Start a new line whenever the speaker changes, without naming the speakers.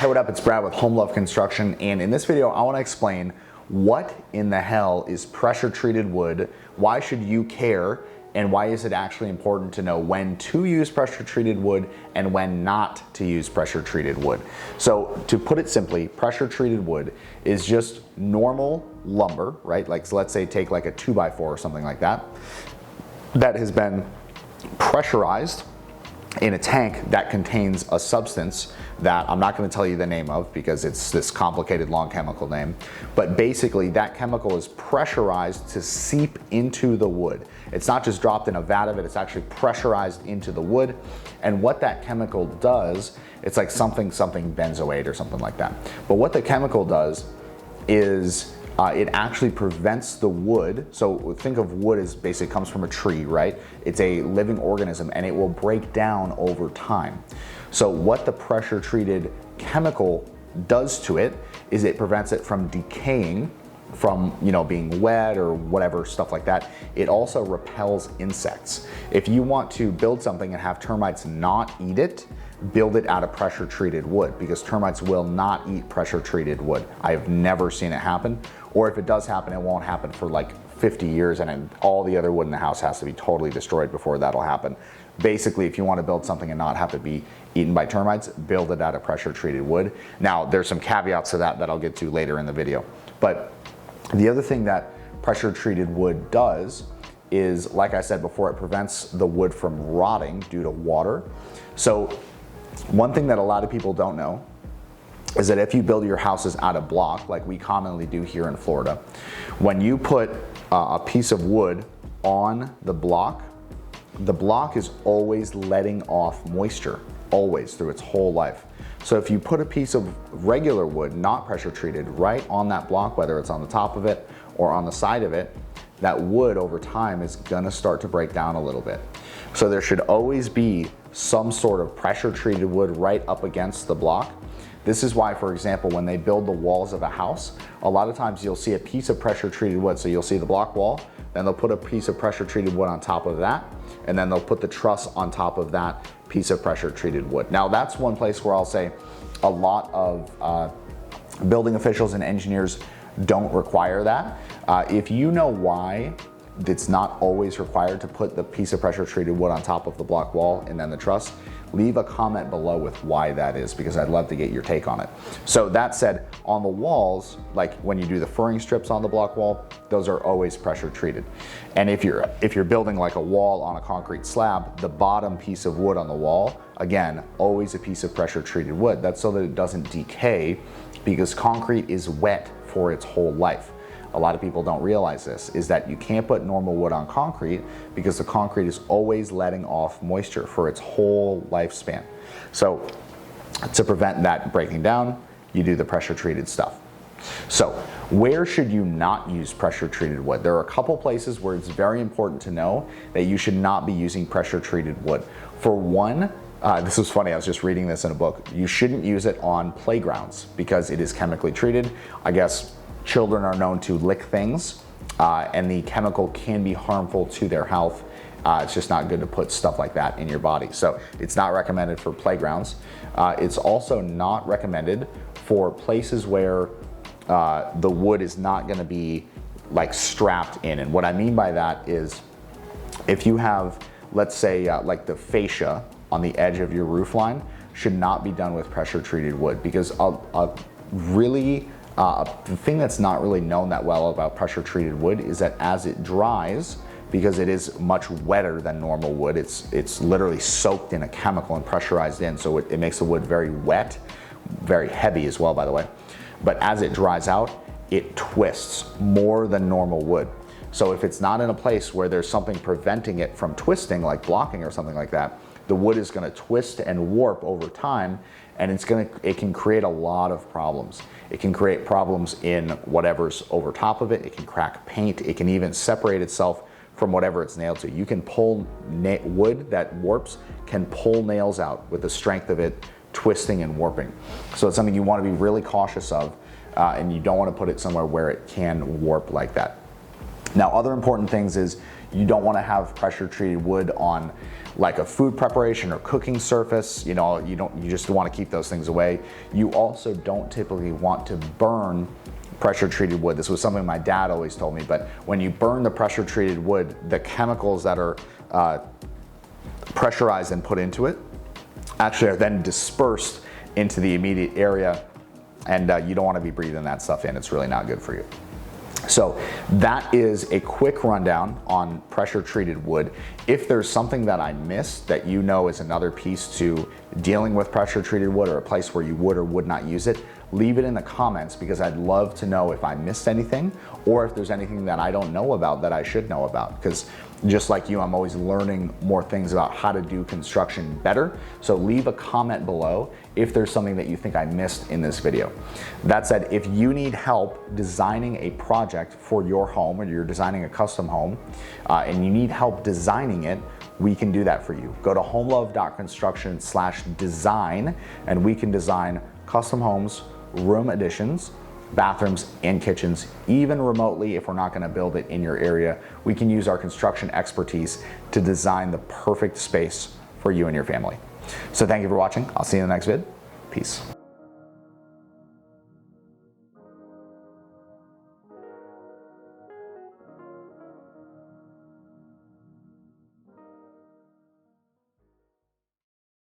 Hey, what up? It's Brad with Home Love Construction, and in this video I want to explain what in the hell is pressure treated wood, why should you care, and why is it actually important to know when to use pressure treated wood and when not to use pressure treated wood. So to put it simply, pressure treated wood is just normal lumber, right? Like, so let's say take like a 2x4 or something like that, that has been pressurized in a tank that contains a substance that I'm not going to tell you the name of because it's this complicated long chemical name, but basically that chemical is pressurized to seep into the wood. It's not just dropped in a vat of it, it's actually pressurized into the wood. And what that chemical does, it's like something benzoate or something like that. But what the chemical does is it actually prevents the wood. So think of wood as basically comes from a tree, right? It's a living organism and it will break down over time. So what the pressure treated chemical does to it is it prevents it from decaying, from being wet or whatever stuff like that. It also repels insects. If you want to build something and have termites not eat it, build it out of pressure treated wood, because termites will not eat pressure treated wood. I've never seen it happen, or if it does happen, it won't happen for like 50 years and all the other wood in the house has to be totally destroyed before that'll happen. Basically, if you want to build something and not have to be eaten by termites, build it out of pressure treated wood. Now, there's some caveats to that I'll get to later in the video. But the other thing that pressure treated wood does is, like I said before, it prevents the wood from rotting due to water. So one thing that a lot of people don't know is that if you build your houses out of block, like we commonly do here in Florida, when you put a piece of wood on the block is always letting off moisture, always, through its whole life. So if you put a piece of regular wood, not pressure treated, right on that block, whether it's on the top of it or on the side of it, that wood over time is gonna start to break down a little bit. So there should always be some sort of pressure treated wood right up against the block. This is why, for example, when they build the walls of a house, a lot of times you'll see a piece of pressure treated wood. So you'll see the block wall, then they'll put a piece of pressure treated wood on top of that, and then they'll put the truss on top of that piece of pressure treated wood. Now that's one place where I'll say a lot of building officials and engineers don't require that. If you know why it's not always required to put the piece of pressure treated wood on top of the block wall and then the truss, leave a comment below with why that is, because I'd love to get your take on it. So that said, on the walls, like when you do the furring strips on the block wall, those are always pressure treated. And if you're building like a wall on a concrete slab, the bottom piece of wood on the wall, again, always a piece of pressure treated wood. That's so that it doesn't decay, because concrete is wet for its whole life. A lot of people don't realize this, is that you can't put normal wood on concrete because the concrete is always letting off moisture for its whole lifespan. So to prevent that breaking down, you do the pressure treated stuff. So where should you not use pressure treated wood? There are a couple places where it's very important to know that you should not be using pressure treated wood. For one, this was funny, I was just reading this in a book. You shouldn't use it on playgrounds because it is chemically treated. I guess children are known to lick things, and the chemical can be harmful to their health. It's just not good to put stuff like that in your body. So it's not recommended for playgrounds. It's also not recommended for places where the wood is not gonna be like strapped in. And what I mean by that is if you have, let's say like the fascia on the edge of your roof line, should not be done with pressure treated wood, because the thing that's not really known that well about pressure treated wood is that as it dries, because it is much wetter than normal wood, it's literally soaked in a chemical and pressurized in, so it makes the wood very wet, very heavy as well, by the way. But as it dries out, it twists more than normal wood. So if it's not in a place where there's something preventing it from twisting, like blocking or something like that, the wood is gonna twist and warp over time, and it can create a lot of problems. It can create problems in whatever's over top of it. It can crack paint. It can even separate itself from whatever it's nailed to. You can pull wood that warps, can pull nails out with the strength of it twisting and warping. So it's something you want to be really cautious of, and you don't want to put it somewhere where it can warp like that. Now, other important things is You don't want to have pressure treated wood on like a food preparation or cooking surface. You know, you just want to keep those things away. You also don't typically want to burn pressure treated wood. This was something my dad always told me, but when you burn the pressure treated wood, the chemicals that are pressurized and put into it actually are then dispersed into the immediate area, and you don't want to be breathing that stuff in. It's really not good for you. So that is a quick rundown on pressure treated wood. If there's something that I missed that you know is another piece to dealing with pressure treated wood, or a place where you would or would not use it, leave it in the comments, because I'd love to know if I missed anything, or if there's anything that I don't know about that I should know about. Because just like you, I'm always learning more things about how to do construction better. So leave a comment below if there's something that you think I missed in this video. That said, if you need help designing a project for your home, or you're designing a custom home, and you need help designing it, we can do that for you. Go to homelove.construction/design, and we can design custom homes, room additions, bathrooms, and kitchens, even remotely. If we're not going to build it in your area, we can use our construction expertise to design the perfect space for you and your family. So thank you for watching. I'll see you in the next vid. Peace.